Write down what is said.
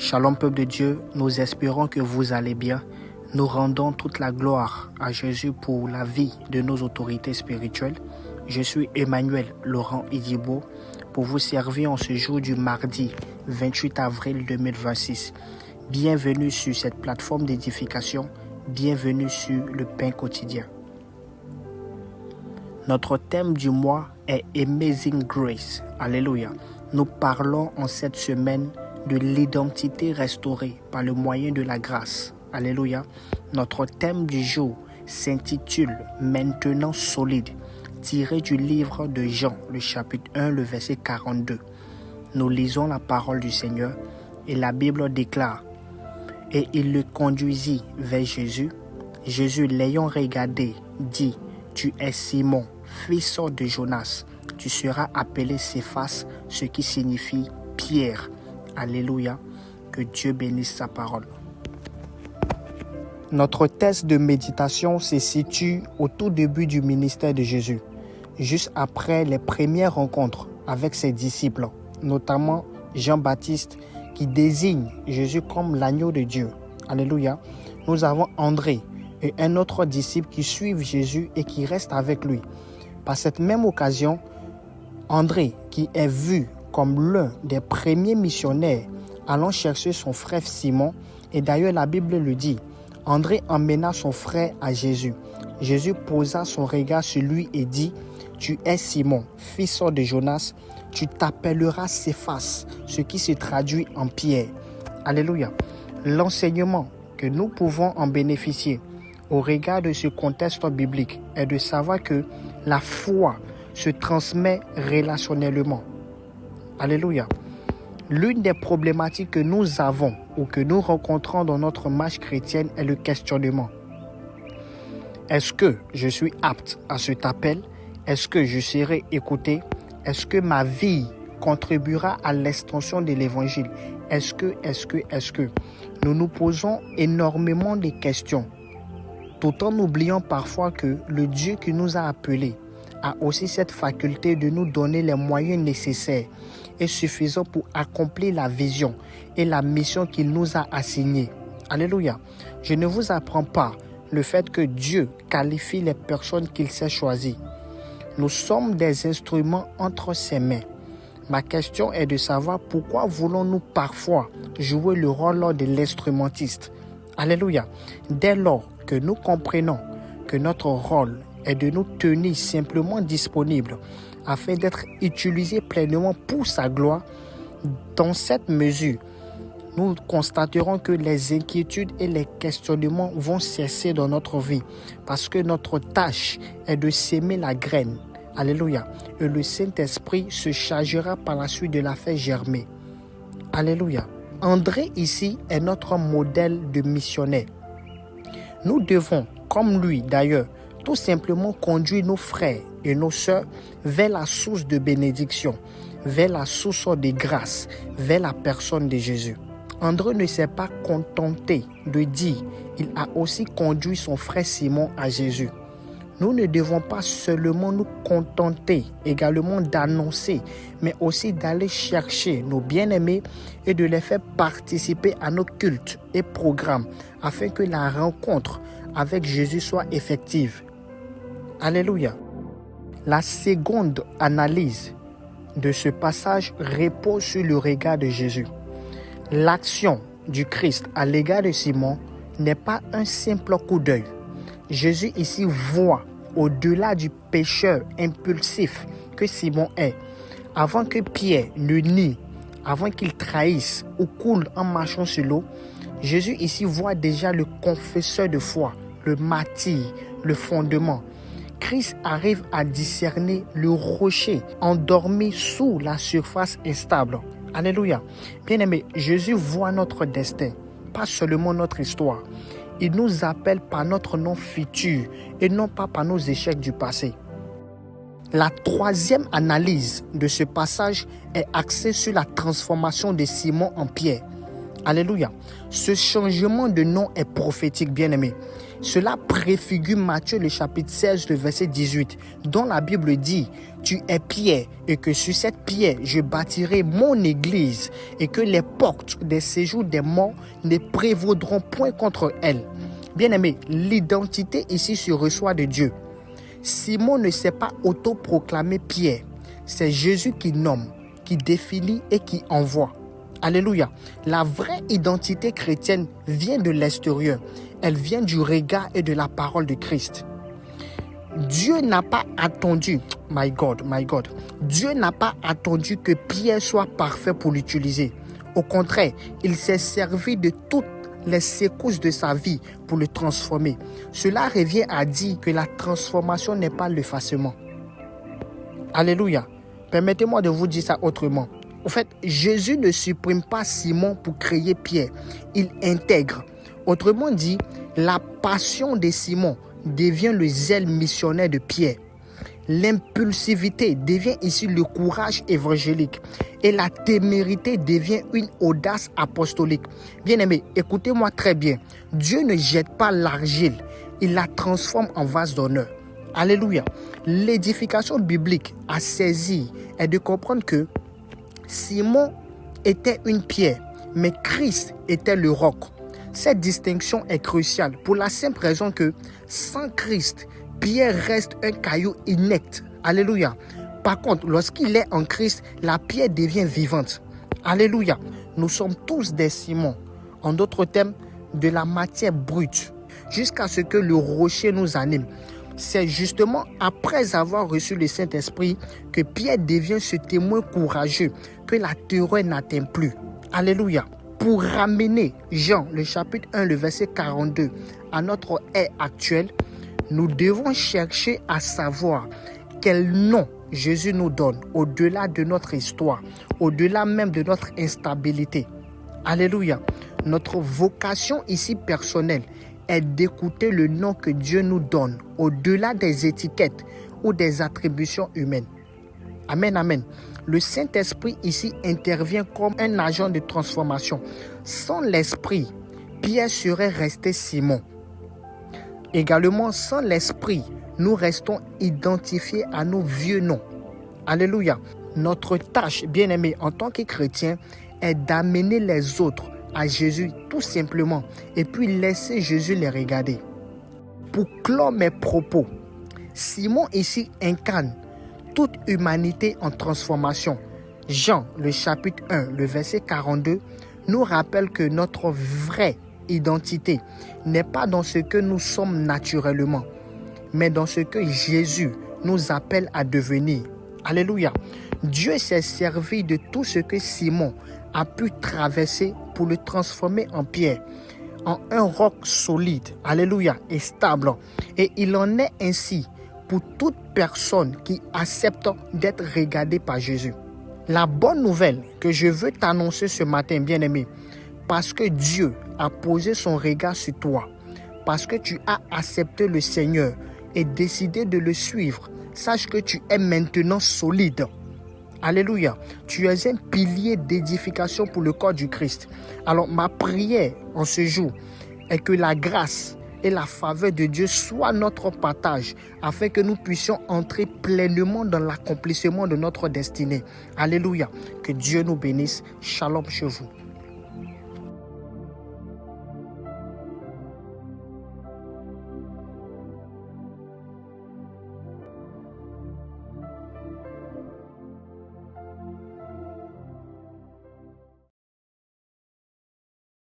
Shalom peuple de Dieu, nous espérons que vous allez bien. Nous rendons toute la gloire à Jésus pour la vie de nos autorités spirituelles. Je suis Emmanuel Laurent Idibo pour vous servir en ce jour du mardi 28 avril 2026. Bienvenue sur cette plateforme d'édification, bienvenue sur le pain quotidien. Notre thème du mois est Amazing Grace. Alléluia. Nous parlons en cette semaine de l'identité restaurée par le moyen de la grâce. Alléluia. Notre thème du jour s'intitule Maintenant solide, tiré du livre de Jean, le chapitre 1, le verset 42. Nous lisons la parole du Seigneur et la Bible déclare: Et il le conduisit vers Jésus. Jésus, l'ayant regardé, dit: Tu es Simon, fils de Jonas. Tu seras appelé Céphas, ce qui signifie Pierre. Alléluia. Que Dieu bénisse sa parole. Notre texte de méditation se situe au tout début du ministère de Jésus, juste après les premières rencontres avec ses disciples, notamment Jean-Baptiste, qui désigne Jésus comme l'agneau de Dieu. Alléluia. Nous avons André et un autre disciple qui suivent Jésus et qui restent avec lui. Par cette même occasion, André, qui est vu comme l'un des premiers missionnaires allant chercher son frère Simon, et d'ailleurs la Bible le dit, André emmena son frère à Jésus. Jésus posa son regard sur lui et dit: Tu es Simon, fils de Jonas, tu t'appelleras Céphas, ce qui se traduit en Pierre. Alléluia. L'enseignement que nous pouvons en bénéficier au regard de ce contexte biblique est de savoir que la foi se transmet relationnellement. Alléluia. L'une des problématiques que nous avons ou que nous rencontrons dans notre marche chrétienne est le questionnement. Est-ce que je suis apte à cet appel? Est-ce que je serai écouté? Est-ce que ma vie contribuera à l'extension de l'évangile? Est-ce que nous nous posons énormément de questions, tout en oubliant parfois que le Dieu qui nous a appelés a aussi cette faculté de nous donner les moyens nécessaires et suffisants pour accomplir la vision et la mission qu'il nous a assignée. Alléluia. Je ne vous apprends pas le fait que Dieu qualifie les personnes qu'il s'est choisies. Nous sommes des instruments entre ses mains. Ma question est de savoir pourquoi voulons-nous parfois jouer le rôle de l'instrumentiste. Alléluia. Dès lors que nous comprenons que notre rôle est de nous tenir simplement disponibles afin d'être utilisés pleinement pour sa gloire, dans cette mesure, nous constaterons que les inquiétudes et les questionnements vont cesser dans notre vie parce que notre tâche est de s'aimer la graine. Alléluia. Et le Saint-Esprit se chargera par la suite de la faire germer. Alléluia. André ici est notre modèle de missionnaire. Nous devons, comme lui d'ailleurs, tout simplement conduire nos frères et nos sœurs vers la source de bénédiction, vers la source de grâce, vers la personne de Jésus. André ne s'est pas contenté de dire, il a aussi conduit son frère Simon à Jésus. Nous ne devons pas seulement nous contenter également d'annoncer, mais aussi d'aller chercher nos bien-aimés et de les faire participer à nos cultes et programmes afin que la rencontre avec Jésus soit effective. Alléluia. La seconde analyse de ce passage repose sur le regard de Jésus. L'action du Christ à l'égard de Simon n'est pas un simple coup d'œil. Jésus ici voit au-delà du pécheur impulsif que Simon est. Avant que Pierre ne nie, avant qu'il trahisse ou coule en marchant sur l'eau, Jésus ici voit déjà le confesseur de foi, le martyr, le fondement. Christ arrive à discerner le rocher endormi sous la surface instable. Alléluia. Bien-aimé, Jésus voit notre destin, pas seulement notre histoire. Il nous appelle par notre nom futur et non pas par nos échecs du passé. La troisième analyse de ce passage est axée sur la transformation de Simon en Pierre. Alléluia. Ce changement de nom est prophétique, bien-aimé. Cela préfigure Matthieu le chapitre 16, le verset 18, dont la Bible dit « Tu es pierre, et que sur cette pierre je bâtirai mon église, et que les portes des séjours des morts ne prévaudront point contre elle. » Bien-aimé, l'identité ici se reçoit de Dieu. Simon ne s'est pas autoproclamé Pierre. C'est Jésus qui nomme, qui définit et qui envoie. Alléluia. La vraie identité chrétienne vient de l'extérieur. Elle vient du regard et de la parole de Christ. Dieu n'a pas attendu, my God, Dieu n'a pas attendu que Pierre soit parfait pour l'utiliser. Au contraire, il s'est servi de toutes les secousses de sa vie pour le transformer. Cela revient à dire que la transformation n'est pas l'effacement. Alléluia. Permettez-moi de vous dire ça autrement. En fait, Jésus ne supprime pas Simon pour créer Pierre. Il intègre. Autrement dit, la passion de Simon devient le zèle missionnaire de Pierre. L'impulsivité devient ici le courage évangélique. Et la témérité devient une audace apostolique. Bien-aimé, écoutez-moi très bien. Dieu ne jette pas l'argile. Il la transforme en vase d'honneur. Alléluia. L'édification biblique à saisir est de comprendre que Simon était une pierre, mais Christ était le roc. Cette distinction est cruciale pour la simple raison que sans Christ, Pierre reste un caillou inerte. Alléluia. Par contre, lorsqu'il est en Christ, la pierre devient vivante. Alléluia. Nous sommes tous des Simons. En d'autres termes, de la matière brute, jusqu'à ce que le rocher nous anime. C'est justement après avoir reçu le Saint-Esprit que Pierre devient ce témoin courageux que la terreur n'atteint plus. Alléluia. Pour ramener Jean, le chapitre 1, le verset 42, à notre ère actuelle, nous devons chercher à savoir quel nom Jésus nous donne au-delà de notre histoire, au-delà même de notre instabilité. Alléluia. Notre vocation ici personnelle est d'écouter le nom que Dieu nous donne au-delà des étiquettes ou des attributions humaines. Amen, amen. Le Saint-Esprit ici intervient comme un agent de transformation. Sans l'Esprit, Pierre serait resté Simon. Également, sans l'Esprit, nous restons identifiés à nos vieux noms. Alléluia. Notre tâche, bien-aimés, en tant que chrétiens, est d'amener les autres à Jésus tout simplement et puis laisser Jésus les regarder. Pour clore mes propos, Simon ici incarne toute humanité en transformation. Jean, le chapitre 1, le verset 42, nous rappelle que notre vraie identité n'est pas dans ce que nous sommes naturellement, mais dans ce que Jésus nous appelle à devenir. Alléluia. Dieu s'est servi de tout ce que Simon a pu traverser pour le transformer en pierre, en un roc solide, alléluia, et stable. Et il en est ainsi pour toute personne qui accepte d'être regardée par Jésus. La bonne nouvelle que je veux t'annoncer ce matin, bien-aimé, parce que Dieu a posé son regard sur toi, parce que tu as accepté le Seigneur et décidé de le suivre, sache que tu es maintenant solide. Alléluia. Tu es un pilier d'édification pour le corps du Christ. Alors ma prière en ce jour est que la grâce et la faveur de Dieu soient notre partage afin que nous puissions entrer pleinement dans l'accomplissement de notre destinée. Alléluia. Que Dieu nous bénisse. Shalom chez vous.